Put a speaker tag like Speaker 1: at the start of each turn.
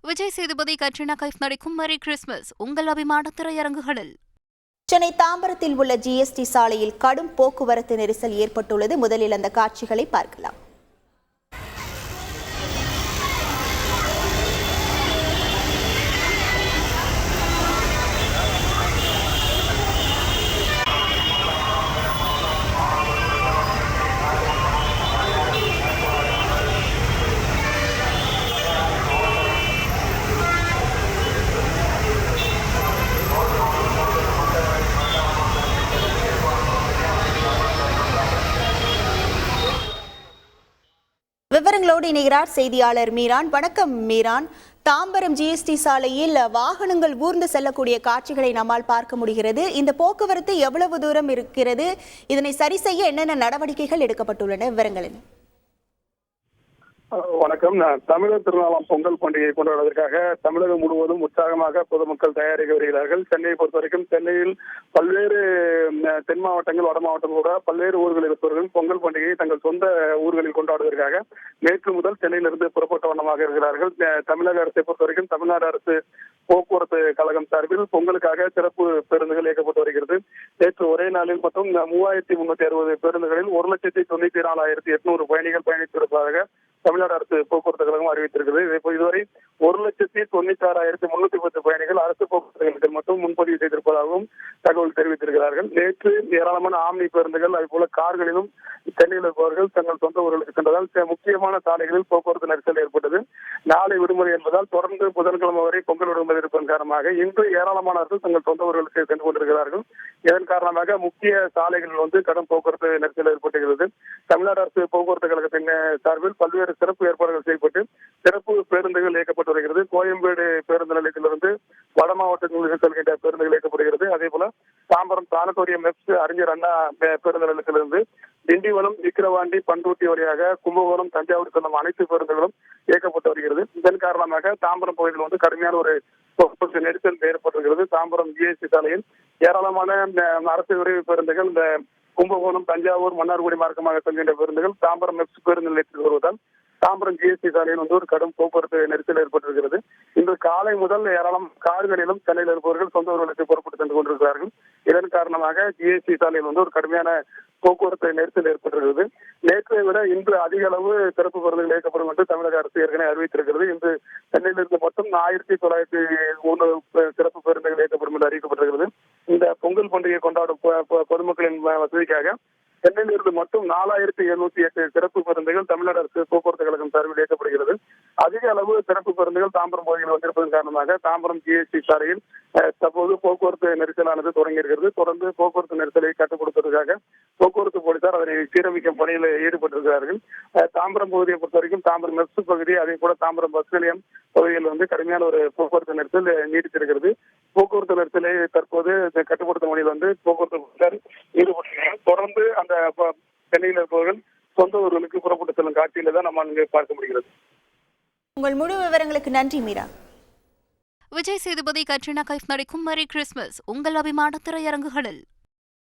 Speaker 1: Vijay Sethupathi, Katrina Kaif நடிக்கும் merry Christmas உங்கள் அபிமான திரையரங்குகளில்.
Speaker 2: சென்னை தாம்பரத்தில் உள்ள ஜிஎஸ்டி சாலையில் கடும் போக்குவரத்து நெரிசல் ஏற்பட்டுள்ளது. முதலில் அந்த காட்சிகளை பார்க்கலாம். விவரங்களோடு இணைகிறார் செய்தியாளர் மீரான். வணக்கம் மீரான். தாம்பரம் ஜிஎஸ்டி சாலையில் வாகனங்கள் ஊர்ந்து செல்லக்கூடிய காட்சிகளை நம்மால் பார்க்க முடிகிறது. இந்த போக்குவரத்து எவ்வளவு தூரம் இருக்கிறது? இதனை சரி செய்ய என்னென்ன நடவடிக்கைகள் எடுக்கப்பட்டுள்ளன? விவரங்கள் என்ன?
Speaker 3: வணக்கம். தமிழர் திருநாளாம் பொங்கல் பண்டிகையை கொண்டாடுவதற்காக தமிழகம் முழுவதும் உற்சாகமாக பொதுமக்கள் தயாரிக்க வருகிறார்கள். சென்னையை பொறுத்தவரைக்கும் சென்னையில் பல்வேறு தென் மாவட்டங்கள், வட மாவட்டங்கள் கூட பல்வேறு ஊர்களில் இருப்பவர்கள் பொங்கல் பண்டிகையை தங்கள் சொந்த ஊர்களில் கொண்டாடுவதற்காக நேற்று முதல் சென்னையிலிருந்து புறப்பட்ட வண்ணமாக இருக்கிறார்கள். தமிழக அரசை பொறுத்தவரைக்கும் தமிழ்நாடு அரசு போக்குவரத்து கழகம் சார்பில் பொங்கலுக்காக சிறப்பு பேருந்துகள் இயக்கப்பட்டு வருகிறது. நேற்று ஒரே நாளில் மொத்தம் 3360 பேருந்துகளில் 1,94,800 பயணிகள் பயணித்திருப்பதாக தமிழ்நாடு அரசு போக்குவரத்து கழகம் அறிவித்திருக்கிறது. இதுவரை 1,96,310 பயணிகள் அரசு போக்குவரத்து கழகத்தில் மட்டும் முன்பதிவு செய்திருப்பதாகவும் தகவல் தெரிவித்திருக்கிறார்கள். நேற்று ஏராளமான ஆம்னி பேருந்துகள், அதுபோல கார்களிலும் சென்னையில் இருப்பவர்கள் தங்கள் சொந்த ஊர்களுக்கு சென்றதால் முக்கியமான சாலைகளில் போக்குவரத்து நெரிசல் ஏற்பட்டது. நாளை விடுமுறை என்பதால் தொடர்ந்து புதன்கிழமை வரை பொங்கல் விடுமுறை இருப்பதன் காரணமாக இன்று ஏராளமானவர்கள் தங்கள் சொந்த ஊர்களுக்கு சென்று கொண்டிருக்கிறார்கள். இதன் காரணமாக முக்கிய சாலைகளில் கடும் போக்குவரத்து நெரிசல் ஏற்பட்டுகிறது. தமிழ்நாடு அரசு போக்குவரத்து கழகத்தின் சார்பில் பல்வேறு சிறப்பு ஏற்பாடுகள் செய்யப்பட்டு சிறப்பு பேருந்துகள் இயக்கப்பட்டு வருகிறது. கோயம்பேடு பேருந்து நிலையத்திலிருந்து வட மாவட்டங்களுக்கு செல்கின்ற பேருந்துகள் இயக்கப்படுகிறது. அதே போல தாம்பரம் சானட்டோரியம் அறிஞர் அண்ணா பேருந்து நிலையத்திலிருந்து திண்டிவனம், விக்கிரவாண்டி, பண்ருட்டி வழியாக கும்பகோணம், தஞ்சாவூர் செல்லும் அனைத்து பேருந்துகளும் இயக்கப்பட்டு வருகிறது. இதன் காரணமாக தாம்பரம் பகுதியில் கடுமையான ஒரு போக்குவரத்து நெரிசல் ஏற்பட்டிருக்கிறது. தாம்பரம் ஜிஎஸ்டி சாலையில் ஏராளமான அரசு விரைவு பேருந்துகள் இந்த கும்பகோணம், தஞ்சாவூர், மன்னார்குடி மார்க்கமாக செல்கின்ற பேருந்துகள் தாம்பரம் பேருந்து நிலையத்தில் வருவதால் தாம்பரம் ஜிஎஸ்டி சாலையில் ஒரு கடும் போக்குவரத்து நெரிசல் ஏற்பட்டிருக்கிறது. இன்று காலை முதல் ஏராளம் கார்களிலும் சென்னையில் இருப்பவர்கள் சொந்த ஊர்களுக்கு புறப்பட்டு சென்று கொண்டிருக்கிறார்கள். இதன் காரணமாக ஜிஎஸ்டி சாலையில் ஒரு கடுமையான போக்குவரத்து நெரிசல் ஏற்பட்டிருக்கிறது. நேற்றை விட இன்று அதிக அளவு சிறப்பு பேருந்துகள் இயக்கப்படும் என்று தமிழக அரசு ஏற்கனவே அறிவித்திருக்கிறது. இன்று சென்னையிலிருந்து மொத்தம் 1901 சிறப்பு பேருந்துகள் இயக்கப்படும் என்று அறிவிக்கப்பட்டிருக்கிறது. இந்த பொங்கல் பண்டிகை கொண்டாடும் பொதுமக்களின் வசதிக்காக சென்னையிலிருந்து மட்டும் 4708 சிறப்பு பேருந்துகள் தமிழ்நாடு அரசு போக்குவரத்து கழகம் சார்பில் இயக்கப்படுகிறது. அதிக அளவு சிறப்பு பேருந்துகள் தாம்பரம் பகுதியில் வந்திருப்பதன் காரணமாக தாம்பரம் ஜிஎஸ்டி சாலையில் தற்போது போக்குவரத்து நெரிசலானது தொடங்கியிருக்கிறது. தொடர்ந்து போக்குவரத்து நெரிசலை கட்டுப்படுத்துவதற்காக போக்குவரத்து போலீசார் அதனை சீரமைக்கும் பணியில் ஈடுபட்டிருக்கிறார்கள். தாம்பரம் பகுதியை பொறுத்தவரைக்கும் தாம்பரம் மெப்ஸ் பகுதி, அதே போல தாம்பரம் பஸ் நிலையம் பகுதியில் கடுமையான ஒரு போக்குவரத்து நெரிசல் நீடித்திருக்கிறது. போக்குவரத்து நெரிசலை தற்போது கட்டுப்படுத்தும் பணியில் போக்குவரத்து போலீசார் ஈடுபட்டிருக்கிறார்கள். தொடர்ந்து அந்த சென்னையில் இருப்பவர்கள் சொந்த ஊர்களுக்கு புறப்பட்டு செல்லும் காட்சியில தான் நம்ம இங்கே பார்க்க முடிகிறது.
Speaker 2: உங்கள் முழு விவரங்களுக்கு நன்றி மீரா.
Speaker 1: விஜய் சேதுபதி, கட்ரினா கைஃப் நடிக்கும் மேரி கிறிஸ்மஸ் உங்கள் அபிமான திரையரங்குகளில்.